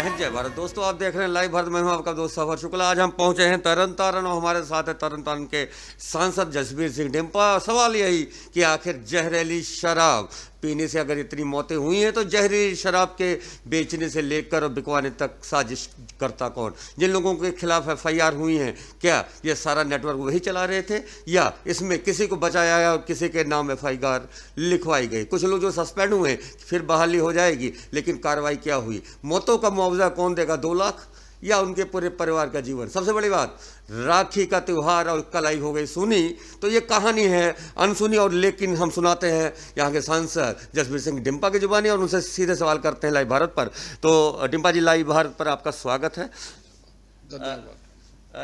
जय हिंद जय भारत। दोस्तों आप देख रहे हैं लाइव भारत। मैं हूं आपका दोस्त सफर शुक्ला। आज हम पहुंचे हैं तरन तारण और हमारे साथ है तरन तारण के सांसद जसबीर सिंह डिम्पा। सवाल यही कि आखिर जहरीली शराब पीने से अगर इतनी मौतें हुई हैं तो जहरीली शराब के बेचने से लेकर और बिकवाने तक साजिश करता कौन? जिन लोगों के खिलाफ FIR हुई हैं, क्या ये सारा नेटवर्क वही चला रहे थे या इसमें किसी को बचाया गया और किसी के नाम FIR लिखवाई गई? कुछ लोग जो सस्पेंड हुए फिर बहाली हो जाएगी, लेकिन कार्रवाई क्या हुई? मौतों का मुआवजा कौन देगा? 2 लाख या उनके पूरे परिवार का जीवन? सबसे बड़ी बात, राखी का त्यौहार और कलाई हो गई सुनी। तो ये कहानी है अनसुनी, और लेकिन हम सुनाते हैं यहाँ के सांसद जसबीर सिंह डिम्पा की जुबानी और उनसे सीधे सवाल करते हैं लाइव भारत पर। तो डिम्पा जी, लाइव भारत पर आपका स्वागत है।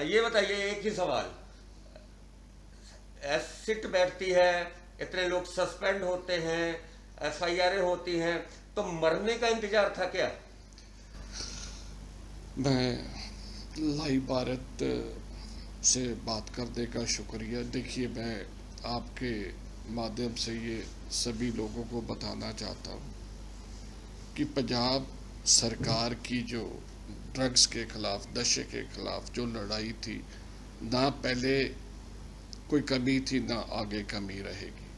ये बताइए, एक ही सवाल, सिट बैठती है, इतने लोग सस्पेंड होते हैं, FIR होती हैं, तो मरने का इंतजार था क्या? मैं लाइव भारत से बात करने का शुक्रिया। देखिए, मैं आपके माध्यम से ये सभी लोगों को बताना चाहता हूँ कि पंजाब सरकार की जो ड्रग्स के खिलाफ, नशे के खिलाफ जो लड़ाई थी, ना पहले कोई कमी थी ना आगे कमी रहेगी।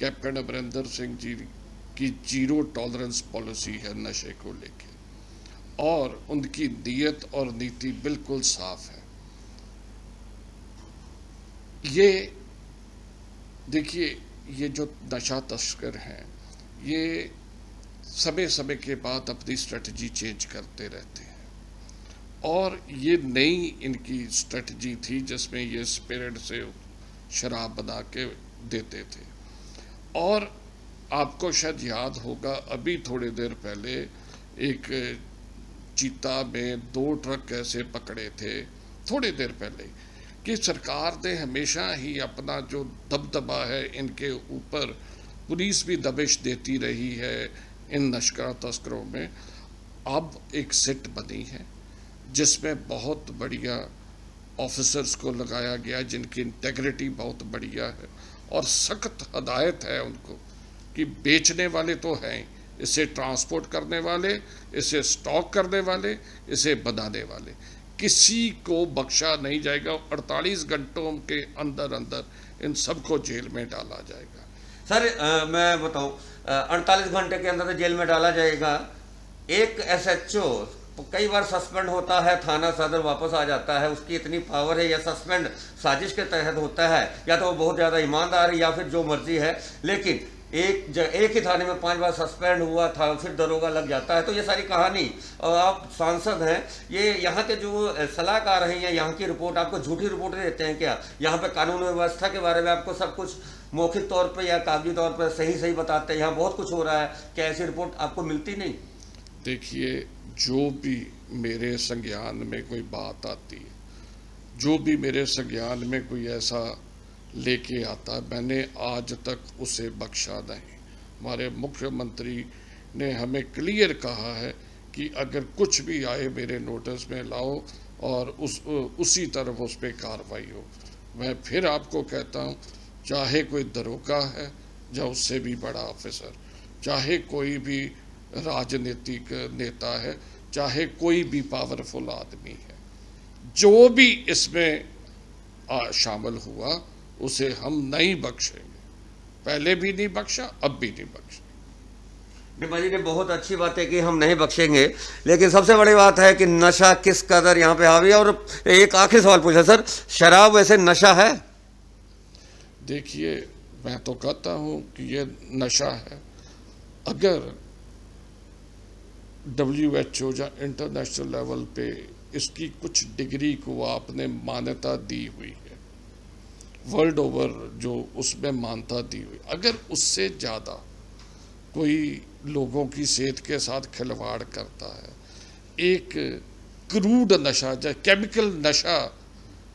कैप्टन अमरिंदर सिंह जी की 0 टॉलरेंस पॉलिसी है नशे को लेके, और उनकी नीयत और नीति बिल्कुल साफ है। ये देखिए, ये जो नशा तस्कर हैं, ये समय समय के बाद अपनी स्ट्रेटजी चेंज करते रहते हैं, और ये नई इनकी स्ट्रेटजी थी जिसमें ये स्पिरिट से शराब बना के देते थे। और आपको शायद याद होगा, अभी थोड़ी देर पहले एक चीता में 2 ट्रक ऐसे पकड़े थे थोड़ी देर पहले, कि सरकार ने हमेशा ही अपना जो दबदबा है इनके ऊपर, पुलिस भी दबिश देती रही है इन नशा तस्करों में। अब एक सिट बनी है जिसमें बहुत बढ़िया ऑफिसर्स को लगाया गया जिनकी इंटेग्रिटी बहुत बढ़िया है, और सख्त हदायत है उनको कि बेचने वाले तो हैं, इसे ट्रांसपोर्ट करने वाले, इसे स्टॉक करने वाले, इसे बनाने वाले, किसी को बख्शा नहीं जाएगा। 48 घंटों के अंदर अंदर इन सबको जेल में डाला जाएगा। सर मैं बताऊं, 48 घंटे के अंदर तो जेल में डाला जाएगा। एक SHO कई बार सस्पेंड होता है, थाना सदर वापस आ जाता है, उसकी इतनी पावर है, या सस्पेंड साजिश के तहत होता है, या तो वो बहुत ज़्यादा ईमानदार है या फिर जो मर्जी है, लेकिन एक ही थाने में 5 बार सस्पेंड हुआ था, फिर दरोगा लग जाता है। तो ये सारी कहानी, और आप सांसद हैं, ये यहाँ के जो सलाहकार हैं या यहाँ की रिपोर्ट आपको झूठी रिपोर्ट देते हैं क्या? यहाँ पे कानून व्यवस्था के बारे में आपको सब कुछ मौखिक तौर पे या कागजी तौर पर सही बताते हैं, यहाँ बहुत कुछ हो रहा है, क्या ऐसी रिपोर्ट आपको मिलती नहीं? देखिए, जो भी मेरे संज्ञान में कोई बात आती है, जो भी मेरे संज्ञान में कोई ऐसा लेके आता है, मैंने आज तक उसे बख्शा नहीं। हमारे मुख्यमंत्री ने हमें क्लियर कहा है कि अगर कुछ भी आए मेरे नोटिस में लाओ और उसी तरफ उस पर कार्रवाई हो। मैं फिर आपको कहता हूँ, चाहे कोई दरोगा है या उससे भी बड़ा ऑफिसर, चाहे कोई भी राजनीतिक नेता है, चाहे कोई भी पावरफुल आदमी है, जो भी इसमें शामिल हुआ उसे हम नहीं बख्शेंगे। पहले भी नहीं बख्शा, अब भी नहीं बख्शेंगे। डिम्पा जी ने बहुत अच्छी बातें की, हम नहीं बख्शेंगे, लेकिन सबसे बड़ी बात है कि नशा किस कदर यहाँ पे हावी है। और एक आखिरी सवाल पूछा सर, शराब वैसे नशा है? देखिए, मैं तो कहता हूँ कि ये नशा है। अगर WHO या इंटरनेशनल लेवल पे इसकी कुछ डिग्री को आपने मान्यता दी हुई है, वर्ल्ड ओवर जो उसमें मान्यता दी हुई, अगर उससे ज़्यादा कोई लोगों की सेहत के साथ खिलवाड़ करता है, एक क्रूड नशा या केमिकल नशा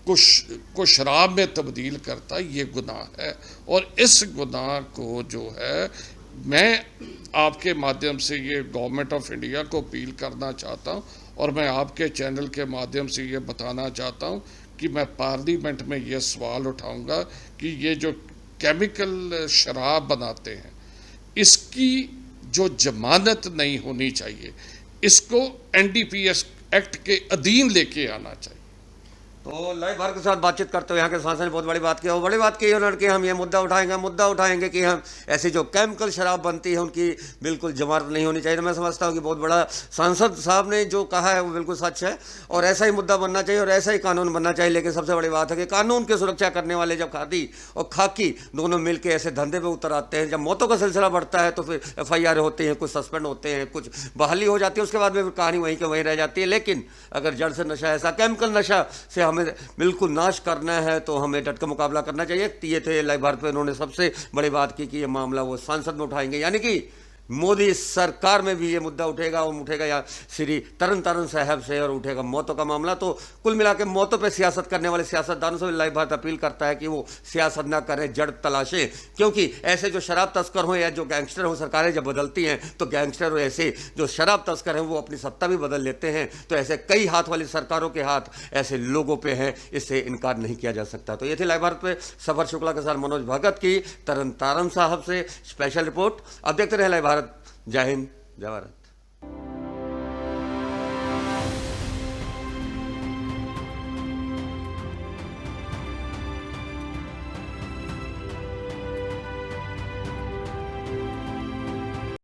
को शराब में तब्दील करता है, ये गुनाह है। और इस गुनाह को जो है, मैं आपके माध्यम से ये गवर्नमेंट ऑफ इंडिया को अपील करना चाहता हूँ, और मैं आपके चैनल के माध्यम से ये बताना चाहता हूँ कि मैं पार्लियामेंट में ये सवाल उठाऊंगा कि ये जो केमिकल शराब बनाते हैं, इसकी जो जमानत नहीं होनी चाहिए, इसको एनडीपीएस एक्ट के अधीन लेके आना चाहिए। तो लाइव भारत के साथ बातचीत करते हुए यहाँ के सांसद ने बहुत बड़ी बात की और बड़ी बात की उन्होंने कि हम ये मुद्दा उठाएंगे कि हम ऐसी जो केमिकल शराब बनती है उनकी बिल्कुल जमानत नहीं होनी चाहिए। तो मैं समझता हूँ कि बहुत बड़ा सांसद साहब ने जो कहा है वो बिल्कुल सच है और ऐसा ही मुद्दा बनना चाहिए और ऐसा ही कानून बनना चाहिए। लेकिन सबसे बड़ी बात है कि कानून की सुरक्षा करने वाले जब खादी और खाकी दोनों मिलकर ऐसे धंधे पर उतर आते हैं, जब मौतों का सिलसिला बढ़ता है तो फिर FIR होती हैं, कुछ सस्पेंड होते हैं, कुछ बहाली हो जाती है, उसके बाद में कहानी वहीं के वहीं रह जाती है। लेकिन अगर जड़ से नशा ऐसा केमिकल नशा से हमें बिल्कुल नाश करना है तो हमें डट का मुकाबला करना चाहिए। ये थे लाइव भारत पे उन्होंने सबसे बड़ी बात की कि ये मामला वो संसद में उठाएंगे, यानी कि मोदी सरकार में भी ये मुद्दा उठेगा और उठेगा या श्री तरन तारण साहब से और उठेगा मौतों का मामला। तो कुल मिला के मौतों पे सियासत करने वाले सियासतदानों से भी लाइव भारत अपील करता है कि वो सियासत ना करें, जड़ तलाशें, क्योंकि ऐसे जो शराब तस्कर हों या जो गैंगस्टर हों, सरकारें जब बदलती हैं तो गैंगस्टर और ऐसे जो शराब तस्कर हैं वो अपनी सत्ता भी बदल लेते हैं। तो ऐसे कई हाथ वाली सरकारों के हाथ ऐसे लोगों पे हैं, इससे इनकार नहीं किया जा सकता। तो ये थे लाइव भारत पे सफर शुक्ला के साथ मनोज भगत की तरन तारण साहब से स्पेशल रिपोर्ट। अब देखते रहे लाइव भारत। जय हिंद, जय भारत।